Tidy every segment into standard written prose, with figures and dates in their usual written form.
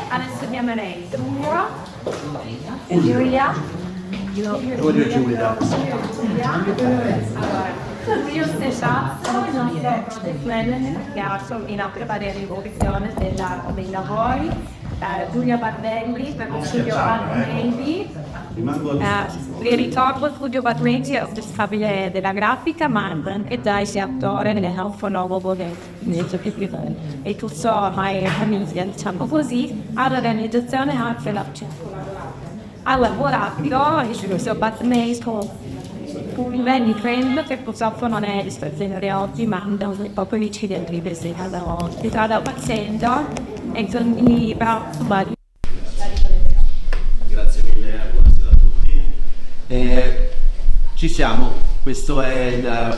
adesso chiamerei Giulia e Giulia. Voglio Giulia. Allora, Giulio Stesazzo, il nostro manager che ha coordinato la rivoluzione dei lavori. Giulia Bardelli per lo studio Bardelli. Vi ricordo Studio Bardelli è un responsabile della grafica, ma anche da attore nelle fonografi e tutto ormai famiglia, diciamo così, all'organizzazione anche la ha lavorato in questo Bardelli un livello di trend che purtroppo non è disponibile oggi, ma da un po' incidenti di strada facendo e quindi Grazie mille, buonasera a tutti. Ci siamo, questo è il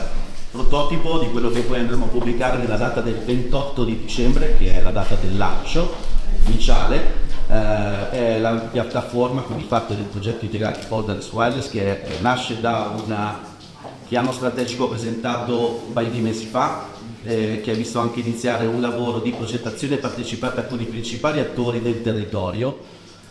prototipo di quello che poi andremo a pubblicare nella data del 28 di dicembre, che è la data del lancio ufficiale. È la piattaforma con il fatto del progetto integrato Borderless Wireless che nasce da un piano strategico presentato un paio di mesi fa, che ha visto anche iniziare un lavoro di progettazione partecipata con i principali attori del territorio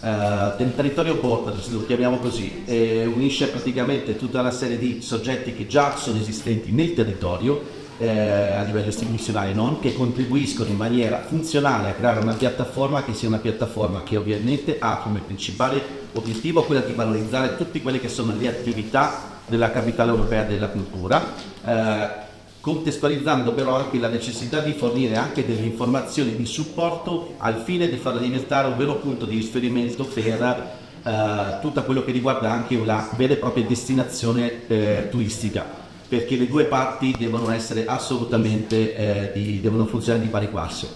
borderless, lo chiamiamo così, e unisce praticamente tutta una serie di soggetti che già sono esistenti nel territorio a livello istituzionale, non, che contribuiscono in maniera funzionale a creare una piattaforma che sia una piattaforma che ovviamente ha come principale obiettivo quella di valorizzare tutte quelle che sono le attività della capitale europea della cultura, contestualizzando però anche la necessità di fornire anche delle informazioni di supporto al fine di farla diventare un vero punto di riferimento per tutto quello che riguarda anche una vera e propria destinazione turistica, perché le due parti devono essere assolutamente, devono funzionare di pari passo.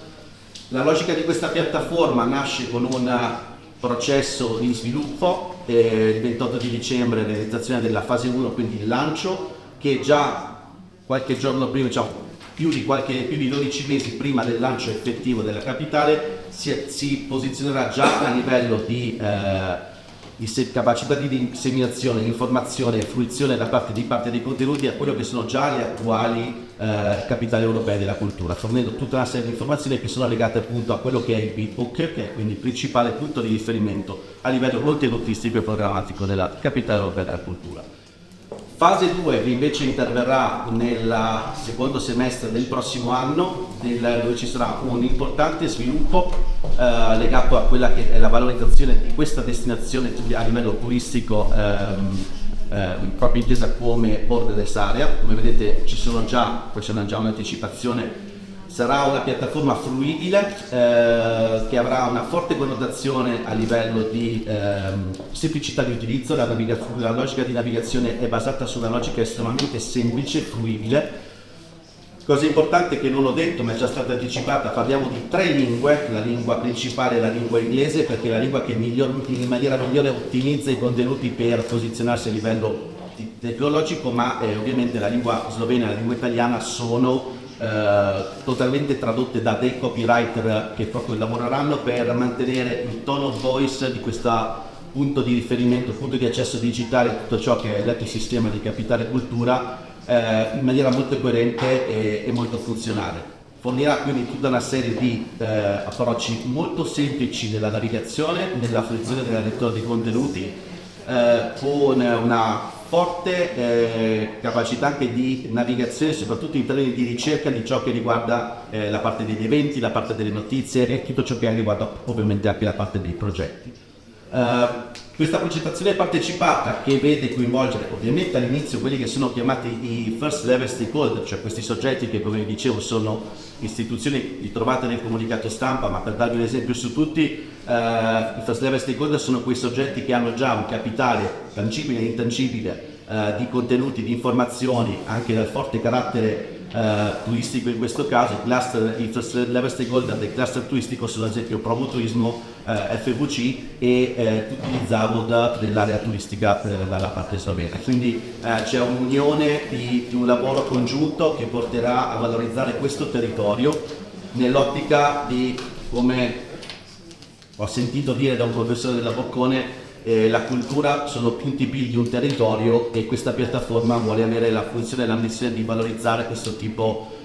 La logica di questa piattaforma nasce con un processo di sviluppo, il 28 di dicembre realizzazione della fase 1, quindi il lancio, che già qualche giorno prima, più di 12 mesi prima del lancio effettivo della capitale, si posizionerà già a livello di capacità di disseminazione, informazione e fruizione da parte dei contenuti a quello che sono già le attuali capitali europee della cultura, fornendo tutta una serie di informazioni che sono legate appunto a quello che è il Beatbook, che è quindi il principale punto di riferimento a livello contenutistico e programmatico della capitale europea della cultura. Fase 2 che invece interverrà nel secondo semestre del prossimo anno, dove ci sarà un importante sviluppo legato a quella che è la valorizzazione di questa destinazione a livello turistico, proprio intesa come borderless area. Come vedete questa è già un'anticipazione. Sarà una piattaforma fruibile che avrà una forte connotazione a livello di semplicità di utilizzo. La logica di navigazione è basata su una logica estremamente semplice e fruibile. Cosa importante che non ho detto ma è già stata anticipata, parliamo di 3 lingue, la lingua principale è la lingua inglese perché è la lingua che in maniera migliore ottimizza i contenuti per posizionarsi a livello tecnologico, ma ovviamente la lingua slovena e la lingua italiana sono totalmente tradotte da dei copywriter che proprio lavoreranno per mantenere il tone of voice di questo punto di riferimento, punto di accesso digitale, tutto ciò che è l'ecosistema di Capitale Cultura in maniera molto coerente e molto funzionale. Fornirà quindi tutta una serie di approcci molto semplici nella navigazione, nella fruizione della lettura dei contenuti, con una forte capacità anche di navigazione, soprattutto in termini di ricerca di ciò che riguarda la parte degli eventi, la parte delle notizie e tutto ciò che riguarda ovviamente anche la parte dei progetti. Questa progettazione partecipata che vede coinvolgere ovviamente all'inizio quelli che sono chiamati i first level stakeholder, cioè questi soggetti che, come vi dicevo, sono istituzioni, li trovate nel comunicato stampa, ma per darvi un esempio su tutti, i first level stakeholder sono quei soggetti che hanno già un capitale tangibile e intangibile di contenuti, di informazioni, anche dal forte carattere turistico in questo caso. I first level stakeholder del cluster turistico sono ad esempio Promoturismo, FVC e tutti gli Zavod dell'area turistica dalla parte slovena. Quindi c'è un'unione di un lavoro congiunto che porterà a valorizzare questo territorio nell'ottica di, come ho sentito dire da un professore della Boccone, la cultura sono punti più di un territorio e questa piattaforma vuole avere la funzione e la missione di valorizzare questo tipo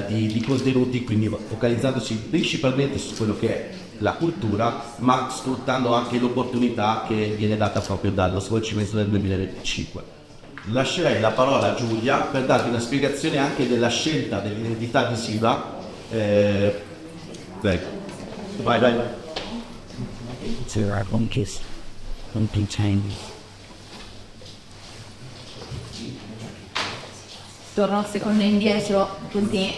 di contenuti, quindi focalizzandosi principalmente su quello che è la cultura, ma sfruttando anche l'opportunità che viene data proprio dallo svolgimento del 2025. Lascerei la parola a Giulia per darti una spiegazione anche della scelta dell'identità visiva. Prego. Vai. Torno un secondo indietro così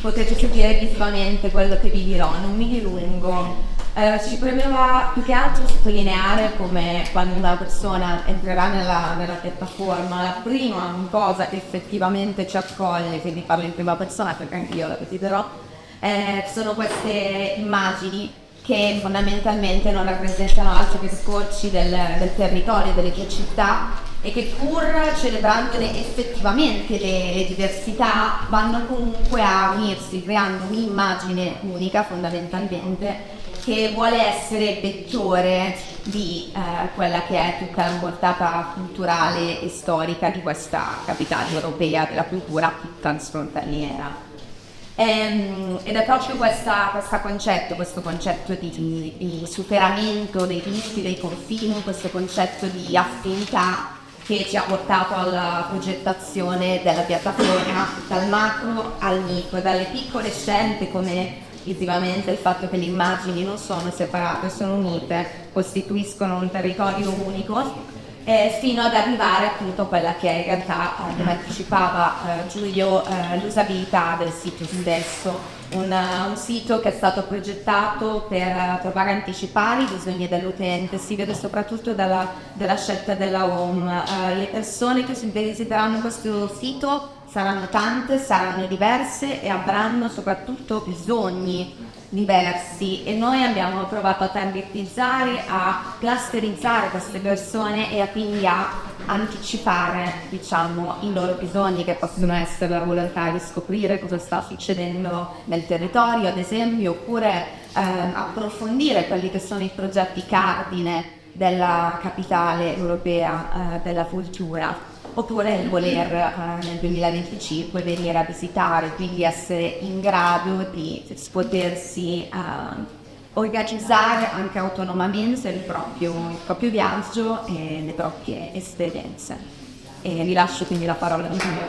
potete capire visivamente quello che vi dirò, non mi dilungo. Ci premeva più che altro sottolineare come quando una persona entrerà nella piattaforma, la prima cosa che effettivamente ci accoglie, quindi parlo in prima persona perché anche io la desidero, sono queste immagini che fondamentalmente non rappresentano altro che scorci del territorio, delle tue città, e che pur celebrandone effettivamente le diversità vanno comunque a unirsi, creando un'immagine unica fondamentalmente, che vuole essere vettore di quella che è tutta la portata culturale e storica di questa capitale europea della cultura transfrontaliera. Ed è proprio questo concetto di superamento dei limiti, dei confini, questo concetto di affinità che ci ha portato alla progettazione della piattaforma, dal macro al micro, dalle piccole scelte come visivamente il fatto che le immagini non sono separate, sono unite, costituiscono un territorio unico, fino ad arrivare appunto a quella che è in realtà, come anticipava Giulio, l'usabilità del sito stesso. Un sito che è stato progettato per provare a anticipare i bisogni dell'utente, si vede soprattutto dalla scelta della home. Le persone che visiteranno questo sito saranno tante, saranno diverse e avranno soprattutto bisogni diversi, e noi abbiamo provato a targetizzare, a clusterizzare queste persone e quindi a anticipare, diciamo, i loro bisogni, che possono essere la volontà di scoprire cosa sta succedendo nel territorio, ad esempio, oppure approfondire quelli che sono i progetti cardine della capitale europea della cultura, oppure il voler nel 2025 venire a visitare, quindi essere in grado di potersi organizzare anche autonomamente il proprio viaggio e le proprie esperienze. E vi lascio quindi la parola a Giulio.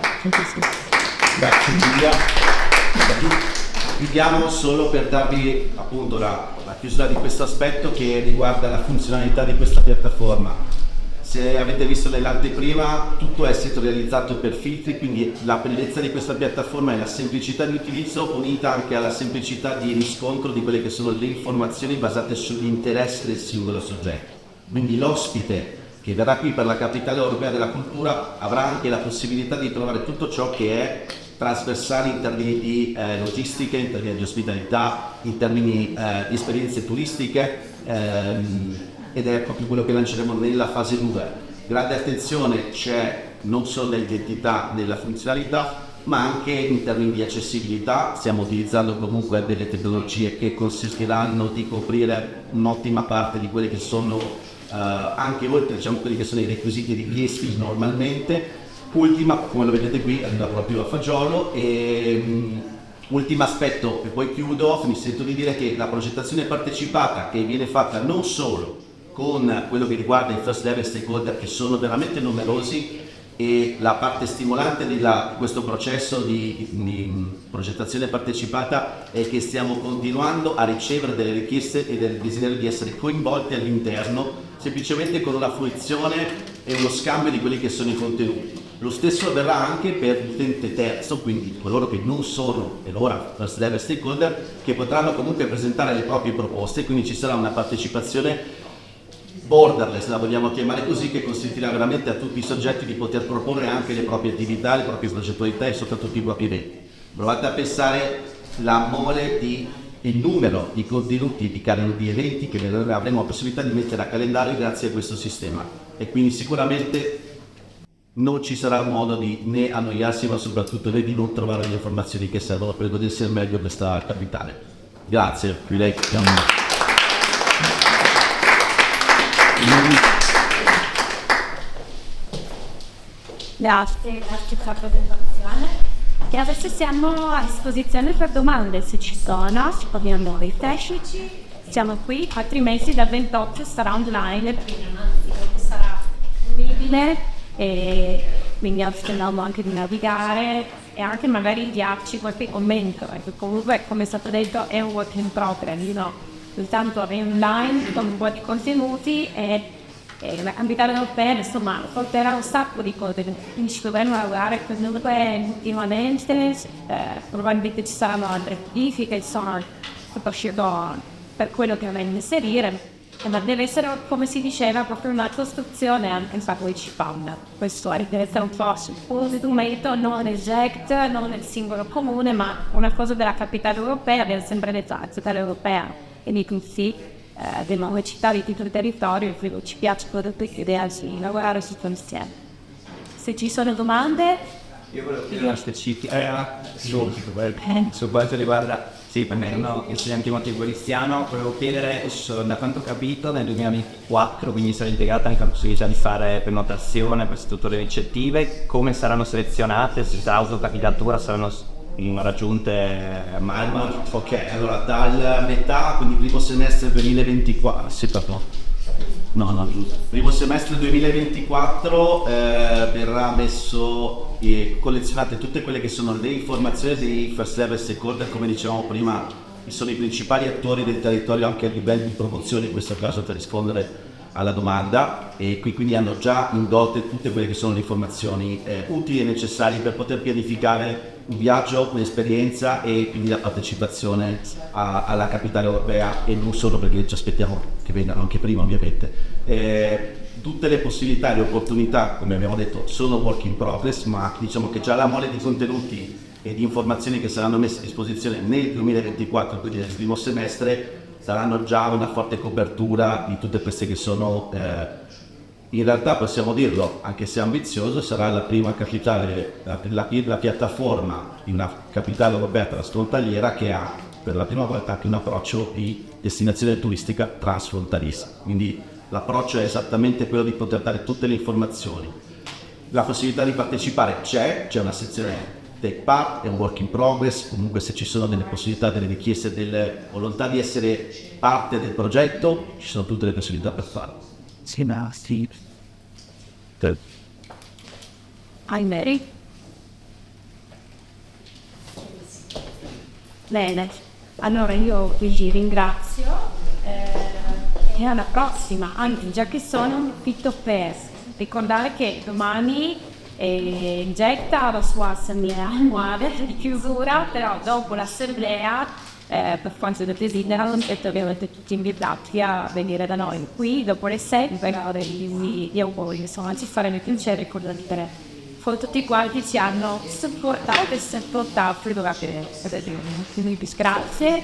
Grazie Giulia. Chiudiamo solo per darvi appunto la chiusura di questo aspetto che riguarda la funzionalità di questa piattaforma. Se avete visto nell'anteprima, tutto è stato realizzato per filtri, quindi la bellezza di questa piattaforma è la semplicità di utilizzo unita anche alla semplicità di riscontro di quelle che sono le informazioni basate sull'interesse del singolo soggetto. Quindi l'ospite che verrà qui per la capitale europea della cultura avrà anche la possibilità di trovare tutto ciò che è trasversale in termini di logistiche, in termini di ospitalità, in termini di esperienze turistiche, ed è proprio quello che lanceremo nella fase 2. Grande attenzione c'è non solo nell'identità, nella funzionalità, ma anche in termini di accessibilità. Stiamo utilizzando comunque delle tecnologie che consentiranno di coprire un'ottima parte di quelle che sono anche oltre, diciamo, quelli che sono i requisiti richiesti normalmente. Ultima, come lo vedete qui, arriva proprio a fagiolo. Ultimo aspetto, e poi chiudo, mi sento di dire che la progettazione partecipata che viene fatta non solo con quello che riguarda i first level stakeholder, che sono veramente numerosi, e la parte stimolante di questo processo di progettazione partecipata è che stiamo continuando a ricevere delle richieste e del desiderio di essere coinvolti all'interno, semplicemente con una fruizione e uno scambio di quelli che sono i contenuti. Lo stesso avverrà anche per l'utente terzo, quindi coloro che non sono per ora first level stakeholder, che potranno comunque presentare le proprie proposte, quindi ci sarà una partecipazione borderless, la vogliamo chiamare così, che consentirà veramente a tutti i soggetti di poter proporre anche le proprie attività, le proprie progettualità e soprattutto i propri eventi. Provate a pensare la mole il numero di contenuti di eventi che avremo la possibilità di mettere a calendario grazie a questo sistema, e quindi sicuramente non ci sarà modo di né annoiarsi, ma soprattutto di non trovare le informazioni che servono per godersi al meglio questa capitale. Grazie, Grazie per la presentazione. E adesso siamo a disposizione per domande, se ci sono, ci poniamo i tecnici, siamo qui, altrimenti dal 28 sarà online, quindi sarà fruibile e quindi auspichiamo anche di navigare e anche magari inviarci qualche commento, perché comunque come è stato detto è un work in progress, no? Soltanto è online con un po' di contenuti e la capitale europea insomma porterà un sacco di cose, quindi ci dovremo lavorare comunque ultimamente, probabilmente ci saranno altre modifiche, insomma sto uscendo per quello che vorrei inserire, ma deve essere, come si diceva, proprio una costruzione anche partecipante. Questo deve essere un po' un strumento non nel GECT, non nel singolo comune, ma una cosa della capitale europea, deve sempre detto la capitale europea e di tutti, delle nuove città di tutto il territorio, e quindi ci piace poter chiedersi di lavorare su questo insieme. Se ci sono domande, Io volevo chiedere una specifica su quanto riguarda, sì, per me no, insegnante di cristiano, volevo chiedere, da quanto ho capito, nel 2024, quindi sarà integrata anche la possibilità di fare prenotazione per strutture ricettive, come saranno selezionate, se sarà autocandidatura, saranno raggiunte a marzo? Ok, allora dal metà, quindi primo semestre 2024, sì, pardon. No, primo semestre 2024 verrà messo e collezionate tutte quelle che sono le informazioni dei first level stakeholder, come dicevamo prima, che sono i principali attori del territorio anche a livello di promozione, in questo caso per rispondere alla domanda, e qui quindi hanno già indotte tutte quelle che sono le informazioni utili e necessarie per poter pianificare un viaggio, un'esperienza e quindi la partecipazione alla capitale europea, e non solo, perché ci aspettiamo che vengano anche prima ovviamente. Tutte le possibilità e le opportunità, come abbiamo detto, sono work in progress, ma diciamo che già la mole di contenuti e di informazioni che saranno messe a disposizione nel 2024, quindi nel primo semestre, saranno già una forte copertura di tutte queste che sono, in realtà possiamo dirlo, anche se ambizioso, sarà la prima capitale, la piattaforma di una capitale europea transfrontaliera che ha per la prima volta anche un approccio di destinazione turistica transfrontalista. Quindi l'approccio è esattamente quello di poter dare tutte le informazioni. La possibilità di partecipare c'è una sezione take part, è un work in progress, comunque se ci sono delle possibilità, delle richieste, delle volontà di essere parte del progetto, ci sono tutte le possibilità per farlo. I'm ready. Bene, allora io vi ringrazio e alla prossima, anche già che sono un fitto per ricordare che domani getta la sua assemblea annuale di chiusura, però dopo l'assemblea per quanto desiderano siete ovviamente tutti invitati a venire da noi qui dopo le 6 per ore di auguri, insomma ci faremo piacere condividere con tutti quanti ci hanno supportato e supportato durante le riunioni. Quindi grazie.